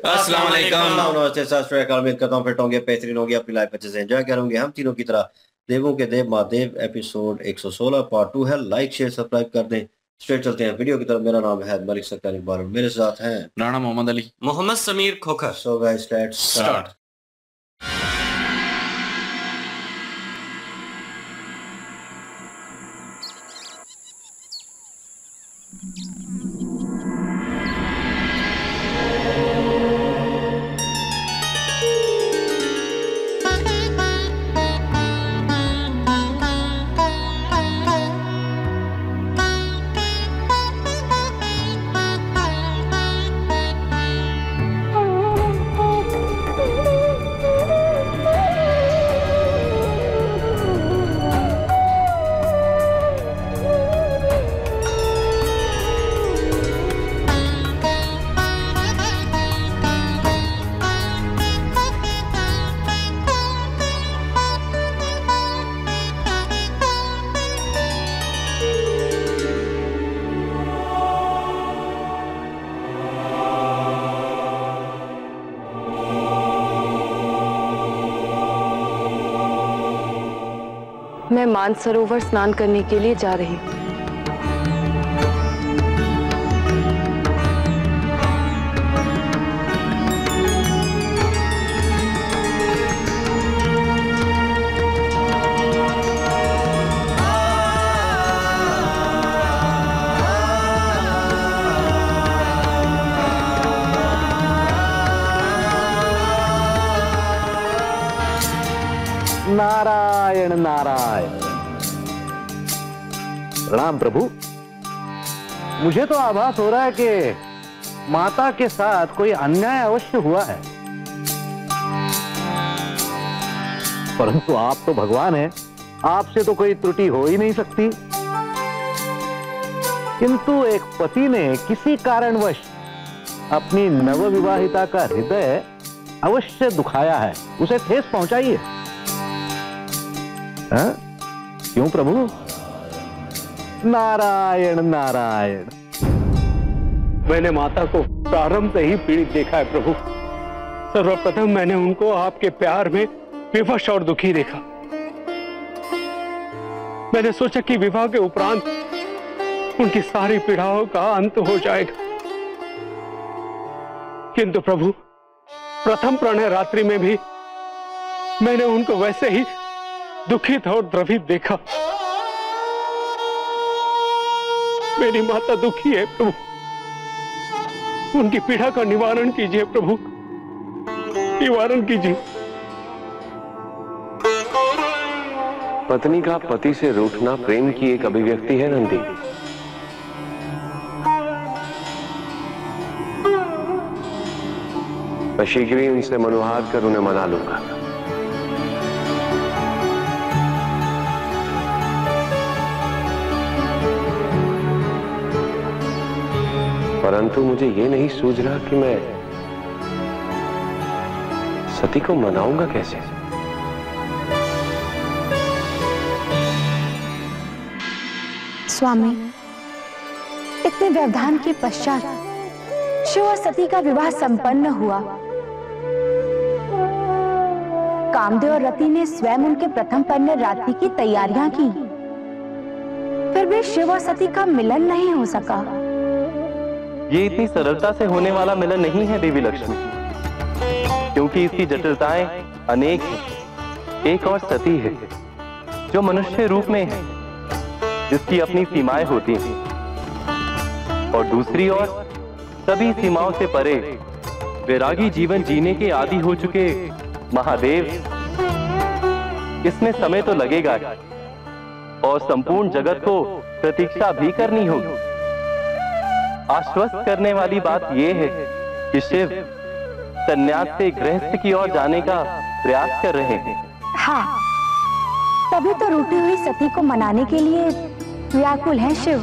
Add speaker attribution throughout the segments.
Speaker 1: अस्सलाम वालेकुम।
Speaker 2: नमस्ते, सत श्री अकाल। उम्मीद करता हूँ फिट होंगे, बेहतरीन होंगे, अपनी लाइफ अच्छे से एंजॉय करेंगे। हम तीनों की तरह देवों के देव महादेव एपिसोड 116 पार्ट 2 है। लाइक शेयर सब्सक्राइब कर दें। स्ट्रेट चलते हैं वीडियो की तरफ। मेरा नाम है मलिक सत्तार इकबाल, मेरे साथ हैं
Speaker 1: Rana Mohammad Ali,
Speaker 3: Mohammad Sameer Khokhar.
Speaker 2: So guys let's start.
Speaker 4: मैं मानसरोवर स्नान करने के लिए जा रही हूँ।
Speaker 5: नारायण नारायण। प्रणाम प्रभु। मुझे तो आभास हो रहा है कि माता के साथ कोई अन्याय अवश्य हुआ है, परंतु आप तो भगवान हैं, आपसे तो कोई त्रुटि हो ही नहीं सकती। किंतु एक पति ने किसी कारणवश अपनी नवविवाहिता का हृदय अवश्य दुखाया है, उसे ठेस पहुंचाइए। क्यों प्रभु? नारायण नारायण।
Speaker 6: मैंने माता को प्रारंभ से ही पीड़ित देखा है प्रभु। सर्वप्रथम मैंने उनको आपके प्यार में विवश और दुखी देखा। मैंने सोचा कि विवाह के उपरांत उनकी सारी पीड़ाओं का अंत हो जाएगा, किंतु प्रभु प्रथम प्रणय रात्रि में भी मैंने उनको वैसे ही दुखित और द्रवित देखा। मेरी माता दुखी है प्रभु, उनकी पीड़ा का निवारण कीजिए प्रभु, निवारण कीजिए।
Speaker 7: पत्नी का पति से रूठना प्रेम की एक अभिव्यक्ति है नंदी। मैं शीघ्र ही उनसे मनोहार कर उन्हें मना लूंगा। परंतु मुझे यह नहीं सूझ रहा कि मैं सती को मनाऊंगा कैसे।
Speaker 8: स्वामी, इतने व्यवधान के पश्चात शिव और सती का विवाह संपन्न हुआ। कामदेव और रति ने स्वयं उनके प्रथम पन्ने रात्रि की तैयारियां की, फिर भी शिव और सती का मिलन नहीं हो सका।
Speaker 9: ये इतनी सरलता से होने वाला मिलन नहीं है देवी लक्ष्मी, क्योंकि इसकी जटिलताएं अनेक हैं। एक और सती है जो मनुष्य रूप में है, जिसकी अपनी सीमाएं होती हैं, और दूसरी ओर सभी सीमाओं से परे वैरागी जीवन जीने के आदी हो चुके महादेव। इसमें समय तो लगेगा और संपूर्ण जगत को प्रतीक्षा भी करनी होगी। आश्वस्त करने वाली बात यह है कि शिव संन्यास से गृहस्थ की ओर जाने का प्रयास कर रहे हैं।
Speaker 8: हाँ, तभी तो रूठी हुई सती को मनाने के लिए व्याकुल है शिव।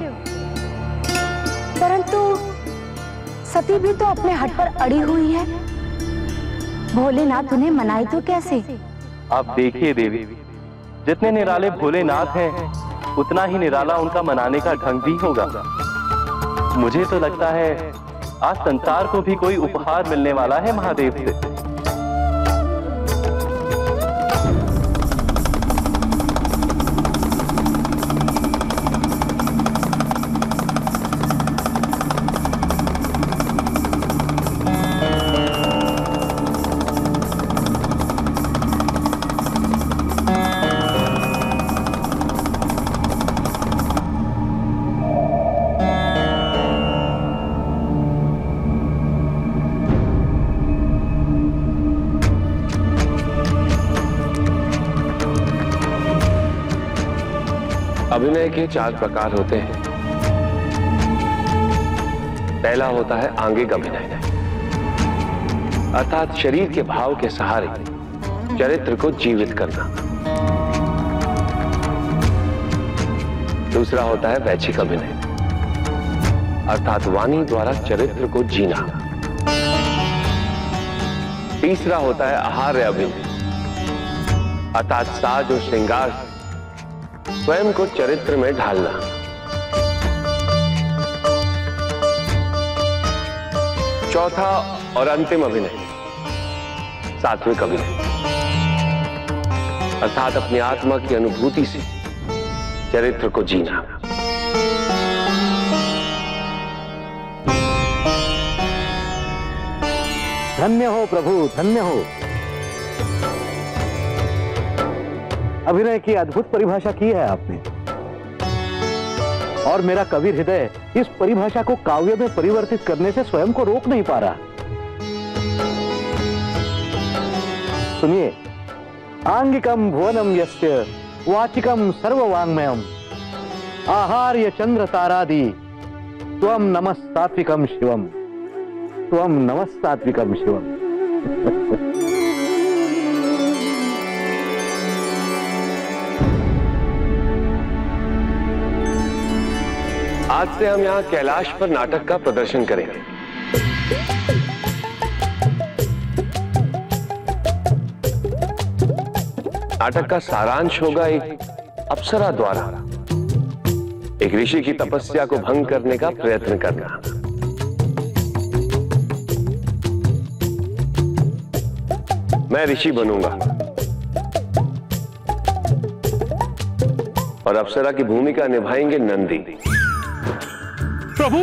Speaker 8: परंतु सती भी तो अपने हट पर अड़ी हुई है। भोलेनाथ उन्हें मनाए तो कैसे?
Speaker 9: आप देखिए देवी, जितने निराले भोलेनाथ हैं उतना ही निराला उनका मनाने का ढंग भी होगा। मुझे तो लगता है आज संसार को भी कोई उपहार मिलने वाला है महादेव से।
Speaker 7: अभिनय के 4 प्रकार होते हैं। पहला होता है आंगिक अभिनय, अर्थात शरीर के भाव के सहारे चरित्र को जीवित करना। दूसरा होता है वैचिक अभिनय, अर्थात वाणी द्वारा चरित्र को जीना। तीसरा होता है आहार्य अभिनय, अर्थात साज और श्रृंगार स्वयं को चरित्र में ढालना। चौथा और अंतिम अभिनय सात्विक अभिनय, अर्थात अपनी आत्मा की अनुभूति से चरित्र को जीना।
Speaker 5: धन्य हो प्रभु, धन्य हो। अभिनय की अद्भुत परिभाषा की है आपने, और मेरा कवि हृदय इस परिभाषा को काव्य में परिवर्तित करने से स्वयं को रोक नहीं पा रहा। सुनिए, आंगिकम भुवनम यस्य वाचिकम सर्ववांग्मयम आहार्य चंद्र तारादि त्वम नमः सात्विकम शिवम, त्वम नमः सात्विकम शिवम।
Speaker 7: आज से हम यहां कैलाश पर नाटक का प्रदर्शन करेंगे। नाटक का सारांश होगा एक अप्सरा द्वारा एक ऋषि की तपस्या को भंग करने का प्रयत्न करना। मैं ऋषि बनूंगा और अप्सरा की भूमिका निभाएंगे नंदी।
Speaker 6: प्रभु,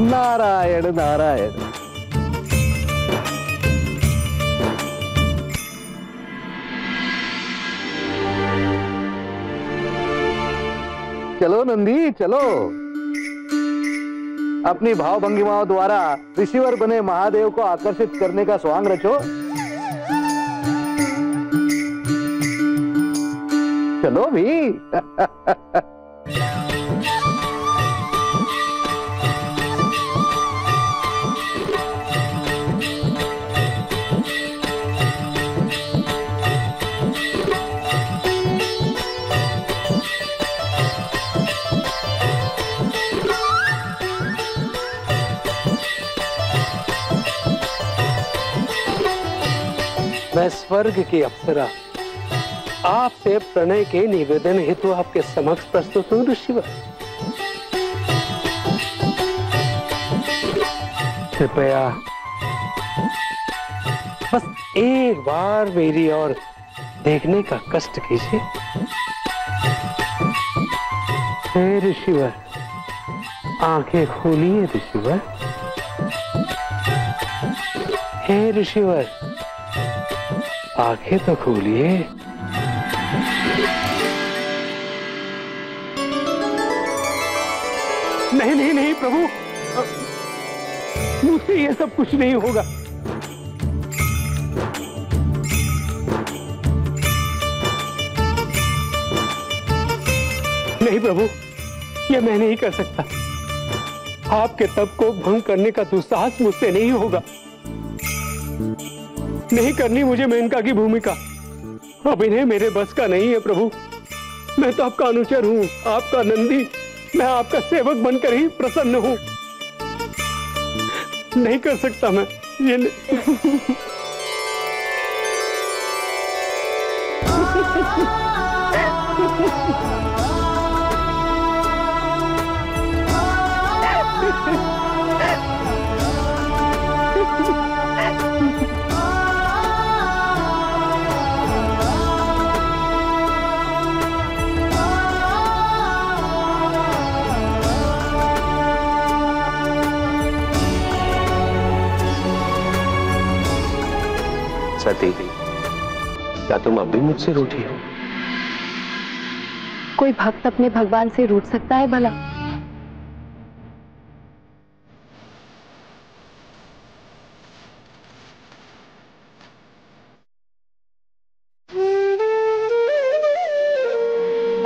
Speaker 5: नारायण नारायण। चलो नंदी चलो, अपनी भाव भंगिमाओं द्वारा ऋषिवर बने महादेव को आकर्षित करने का स्वांग रचो। चलो भी।
Speaker 6: मैं स्वर्ग की अप्सरा आपसे प्रणय के निवेदन हेतु आपके समक्ष प्रस्तुत हूं ऋषिवर। कृपया बस एक बार मेरी ओर देखने का कष्ट कीजिए। हे ऋषिवर, आंखें खोलिए ऋषिवर। हे ऋषिवर, आंखें तो खोलिए। नहीं नहीं नहीं प्रभु, मुझसे ये सब कुछ नहीं होगा। नहीं प्रभु, ये मैं नहीं कर सकता। आपके तप को भंग करने का दुस्साहस मुझसे नहीं होगा। नहीं करनी मुझे मेनका की भूमिका। अभिनय मेरे बस का नहीं है प्रभु। मैं तो आपका अनुचर हूँ, आपका नंदी। मैं आपका सेवक बनकर ही प्रसन्न हूँ। नहीं कर सकता मैं ये
Speaker 7: सती, क्या तुम अब भी मुझसे रूठी हो?
Speaker 4: कोई भक्त अपने भगवान से रूठ सकता है भला?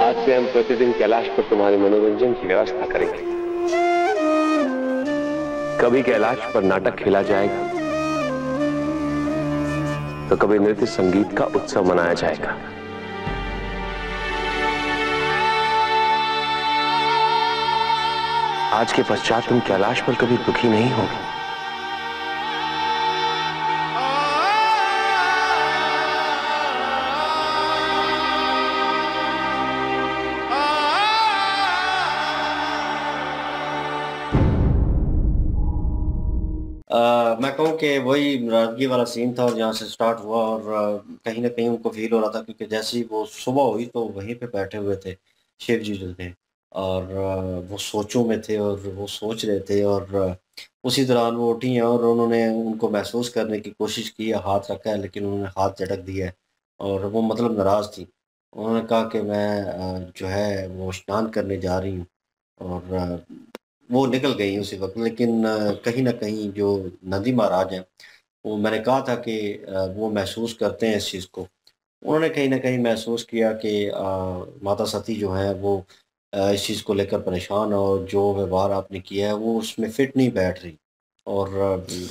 Speaker 7: आज से हम प्रतिदिन कैलाश पर तुम्हारे मनोरंजन की व्यवस्था करेंगे। कभी कैलाश पर नाटक खेला जाएगा, तो कभी नृत्य संगीत का उत्सव मनाया जाएगा। आज के पश्चात तुम कैलाश पर कभी दुखी नहीं होगी।
Speaker 2: मैं कहूँ कि वही नाराजगी वाला सीन था और जहाँ से स्टार्ट हुआ और कहीं ना कहीं उनको फील हो रहा था, क्योंकि जैसे ही वो सुबह हुई तो वहीं पे बैठे हुए थे शिव जी जो थे, और वो सोचों में थे और वो सोच रहे थे, और उसी दौरान वो उठी हैं और उन्होंने उनको महसूस करने की कोशिश की है, हाथ रखा है लेकिन उन्होंने हाथ झटक दिया है और वो मतलब नाराज़ थी। उन्होंने कहा कि मैं जो है वो स्नान करने जा रही हूँ, और वो निकल गई उसी वक़्त। लेकिन कहीं न कहीं जो नंदी महाराज हैं, वो मैंने कहा था कि वो महसूस करते हैं इस चीज़ को। उन्होंने कहीं न कहीं महसूस किया कि माता सती जो हैं वो इस चीज़ को लेकर परेशान है और जो व्यवहार आपने किया है वो उसमें फिट नहीं बैठ रही, और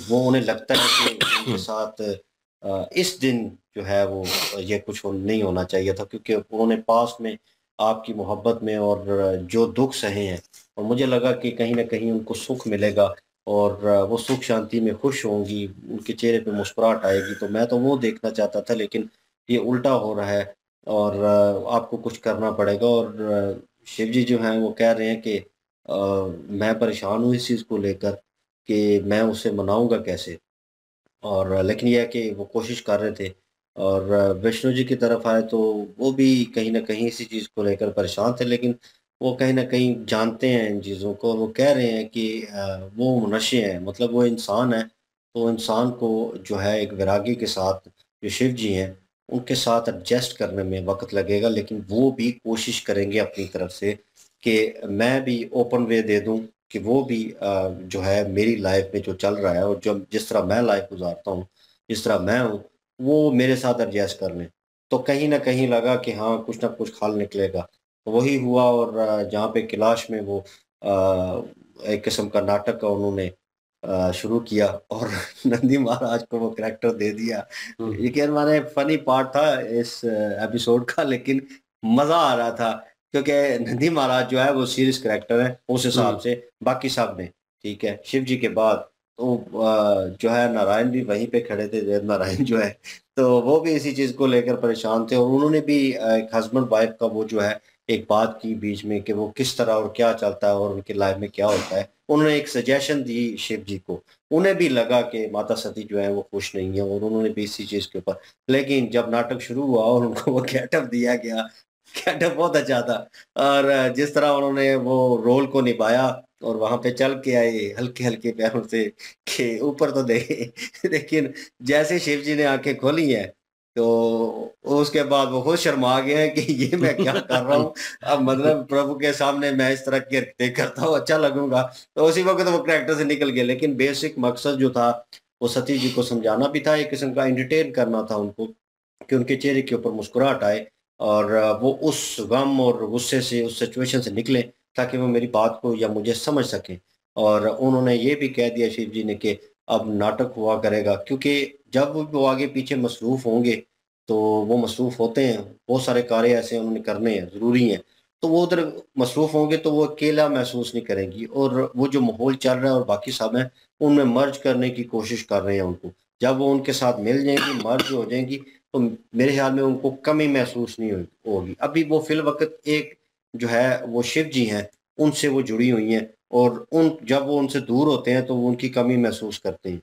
Speaker 2: वो उन्हें लगता है कि उनके साथ इस दिन जो है वो ये कुछ नहीं होना चाहिए था, क्योंकि उन्होंने पास में आपकी मोहब्बत में और जो दुःख सहे हैं, और मुझे लगा कि कहीं न कहीं उनको सुख मिलेगा और वो सुख शांति में खुश होंगी, उनके चेहरे पे मुस्कुराहट आएगी। तो मैं तो वो देखना चाहता था, लेकिन ये उल्टा हो रहा है और आपको कुछ करना पड़ेगा। और शिव जी जो हैं वो कह रहे हैं कि मैं परेशान हूँ इस चीज़ को लेकर कि मैं उसे मनाऊँगा कैसे? और लेकिन ये है कि वो कोशिश कर रहे थे, और विष्णु जी की तरफ आए तो वो भी कहीं न कहीं इसी चीज़ को लेकर परेशान थे, लेकिन वो कहीं न कहीं जानते हैं इन चीज़ों को, और वो कह रहे हैं कि वो मनुष्य हैं, मतलब वो इंसान है, तो इंसान को जो है एक वैरागी के साथ जो शिव जी हैं, उनके साथ एडजस्ट करने में वक़्त लगेगा, लेकिन वो भी कोशिश करेंगे अपनी तरफ से कि मैं भी ओपन वे दे दूँ कि वो भी जो है मेरी लाइफ में जो चल रहा है और जो जिस तरह मैं लाइफ गुज़ारता हूँ, जिस तरह मैं हूँ, वो मेरे साथ एडजस्ट कर लें। तो कहीं न कहीं लगा कि हाँ, कुछ न कुछ हल निकलेगा। तो वही हुआ, और जहाँ पे कैलाश में वो एक किस्म का नाटक का उन्होंने शुरू किया और नंदी महाराज को वो करैक्टर दे दिया। लेकिन माने फ़नी पार्ट था इस एपिसोड का, लेकिन मज़ा आ रहा था, क्योंकि नंदी महाराज जो है वो सीरियस करैक्टर है उस हिसाब से, बाकी सब ने, ठीक है, शिव जी के बाद तो जो है नारायण भी वहीं पे खड़े थे, देव नारायण जो है, तो वो भी इसी चीज़ को लेकर परेशान थे, और उन्होंने भी एक हस्बैंड वाइफ का वो जो है एक बात की बीच में कि वो किस तरह और क्या चलता है और उनकी लाइफ में क्या होता है। उन्होंने एक सजेशन दी शिव जी को, उन्हें भी लगा कि माता सती जो है वो खुश नहीं है, और उन्होंने भी इसी चीज़ के ऊपर, लेकिन जब नाटक शुरू हुआ और उनको वो गेटअप दिया गया, गेटअप बहुत अच्छा था, और जिस तरह उन्होंने वो रोल को निभाया और वहाँ पे चल के आए हल्के-हल्के पैरों से कि ऊपर तो देखे लेकिन जैसे शिव जी ने आँखें खोली हैं, तो उसके बाद वो खुद शर्मा गए हैं कि ये मैं क्या कर रहा हूँ? अब मतलब प्रभु के सामने मैं इस तरह की हरकतें करता हूँ, अच्छा लगूँगा। तो उसी वक़्त वो कैरेक्टर से निकल गए, लेकिन बेसिक मकसद जो था, वो सती जी को समझाना भी था, एक किस्म का एंटरटेन करना था उनको, कि उनके चेहरे के ऊपर मुस्कुराहट आए और वो उस गम और गुस्से से, उस सिचुएशन से निकलें, ताकि वो मेरी बात को या मुझे समझ सकें। और उन्होंने ये भी कह दिया शिव जी ने कि अब नाटक हुआ करेगा, क्योंकि जब वो आगे पीछे मसरूफ़ होंगे तो वो मसरूफ़ होते हैं, बहुत सारे कार्य ऐसे उन्होंने करने हैं, ज़रूरी हैं, तो वो उधर मसरूफ़ होंगे तो वो अकेला महसूस नहीं करेंगी, और वो जो माहौल चल रहा है और बाकी सब हैं उनमें मर्ज करने की कोशिश कर रहे हैं उनको। जब वो उनके साथ मिल जाएंगी, मर्ज हो जाएंगी, तो मेरे ख्याल में उनको कमी महसूस नहीं होगी। अभी वो फिल वक्त एक जो है वो शिव जी हैं, उनसे वो जुड़ी हुई हैं, और उन जब वो उनसे दूर होते हैं तो वो उनकी कमी महसूस करते हैं।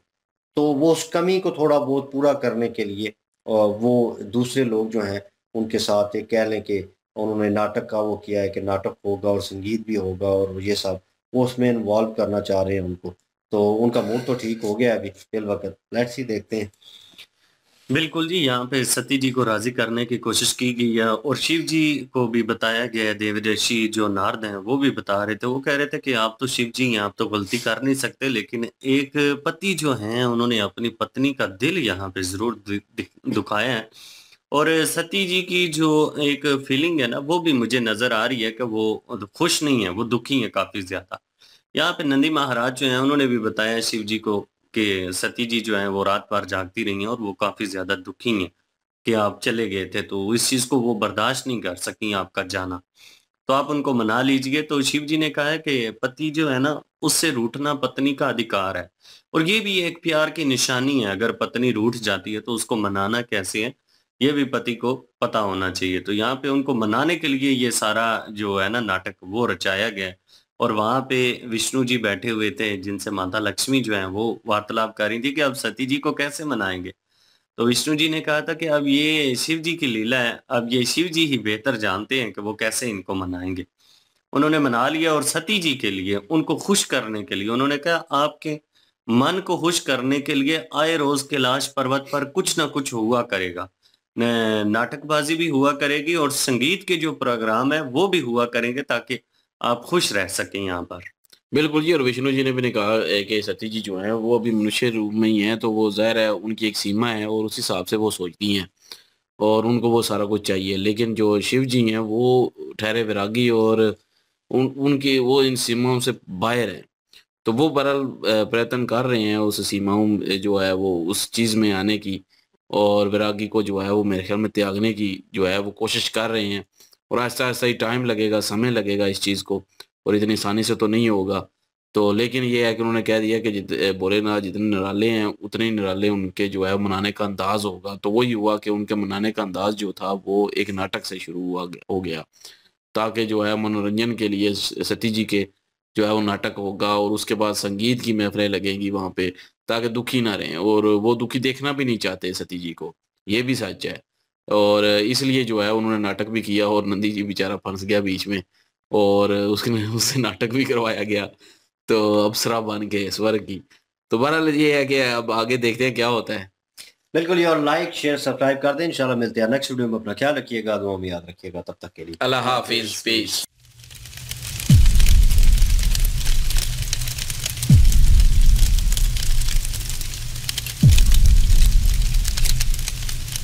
Speaker 2: तो वो उस कमी को थोड़ा बहुत पूरा करने के लिए वो दूसरे लोग जो हैं उनके साथ एक कह लें कि उन्होंने नाटक का वो किया है कि नाटक होगा और संगीत भी होगा और ये सब वो उसमें इन्वॉल्व करना चाह रहे हैं उनको। तो उनका मूड तो ठीक हो गया अभी फिल वक्त, लेट्स ही देखते हैं।
Speaker 1: बिल्कुल जी, यहाँ पे सती जी को राज़ी करने की कोशिश की गई है और शिव जी को भी बताया गया है। देवऋषि जो नारद हैं वो भी बता रहे थे, वो कह रहे थे कि आप तो शिव जी हैं, आप तो गलती कर नहीं सकते, लेकिन एक पति जो हैं उन्होंने अपनी पत्नी का दिल यहाँ पे ज़रूर दुखाया है। और सती जी की जो एक फीलिंग है ना, वो भी मुझे नज़र आ रही है कि वो खुश नहीं है, वो दुखी है काफ़ी ज़्यादा। यहाँ पे नंदी महाराज जो हैं उन्होंने भी बताया शिव जी को कि सती जी जो हैं वो रात भर जागती रही हैं और वो काफ़ी ज़्यादा दुखी हैं कि आप चले गए थे, तो इस चीज़ को वो बर्दाश्त नहीं कर सकीं आपका जाना। तो आप उनको मना लीजिए। तो शिव जी ने कहा है कि पति जो है ना, उससे रूठना पत्नी का अधिकार है और ये भी एक प्यार की निशानी है। अगर पत्नी रूठ जाती है तो उसको मनाना कैसे है, ये भी पति को पता होना चाहिए। तो यहाँ पे उनको मनाने के लिए ये सारा जो है ना नाटक वो रचाया गया है। और वहाँ पे विष्णु जी बैठे हुए थे जिनसे माता लक्ष्मी जो है वो वार्तालाप कर रही थी कि अब सती जी को कैसे मनाएंगे। तो विष्णु जी ने कहा था कि अब ये शिव जी की लीला है, अब ये शिव जी ही बेहतर जानते हैं कि वो कैसे इनको मनाएंगे। उन्होंने मना लिया और सती जी के लिए, उनको खुश करने के लिए उन्होंने कहा आपके मन को खुश करने के लिए आए रोज कैलाश पर्वत पर कुछ ना कुछ हुआ करेगा। नाटकबाजी भी हुआ करेगी और संगीत के जो प्रोग्राम है वो भी हुआ करेंगे ताकि आप खुश रह सकें यहाँ पर।
Speaker 3: बिल्कुल जी, और विष्णु जी ने भी ने कहा है कि सती जी जो हैं वो अभी मनुष्य रूप में ही हैं, तो वो ज़ाहिर है उनकी एक सीमा है और उस हिसाब से वो सोचती हैं और उनको वो सारा कुछ चाहिए। लेकिन जो शिव जी हैं वो ठहरे वैरागी और उनके वो इन सीमाओं से बाहर हैं। तो वो बहरहाल प्रयत्न कर रहे हैं उस सीमाओं में जो है वो उस चीज़ में आने की, और वैरागी को जो है वो मेरे ख्याल में त्यागने की जो है वो कोशिश कर रहे हैं। और आहिस्ता-आहिस्ता ही टाइम लगेगा, समय लगेगा इस चीज़ को, और इतनी आसानी से तो नहीं होगा। तो लेकिन ये है कि उन्होंने कह दिया कि भोलेनाथ जितने निराले हैं उतने ही निराले उनके जो है मनाने का अंदाज़ होगा। तो वही हुआ कि उनके मनाने का अंदाज़ जो था वो एक नाटक से शुरू हो गया, ताकि जो है मनोरंजन के लिए सती जी के जो है वो नाटक होगा और उसके बाद संगीत की महफ़िलें लगेंगी वहाँ पे, ताकि दुखी ना रहें, और वो दुखी देखना भी नहीं चाहते सती जी को, ये भी सच है। और इसलिए जो है उन्होंने नाटक भी किया और नंदी जी बेचारा फँस गया बीच में, और उसने उससे नाटक भी करवाया गया, तो अप्सरा बन के स्वर्ग की। तो बहरहाल ये है कि अब आगे देखते हैं क्या होता है।
Speaker 2: बिल्कुल यार, लाइक शेयर सब्सक्राइब कर दें। इंशाल्लाह मिलते हैं नेक्स्ट वीडियो में। अपना ख्याल रखिएगा, दुआ में याद रखिएगा। तब तक के लिए
Speaker 3: अल्लाह हाफिज़, पीस।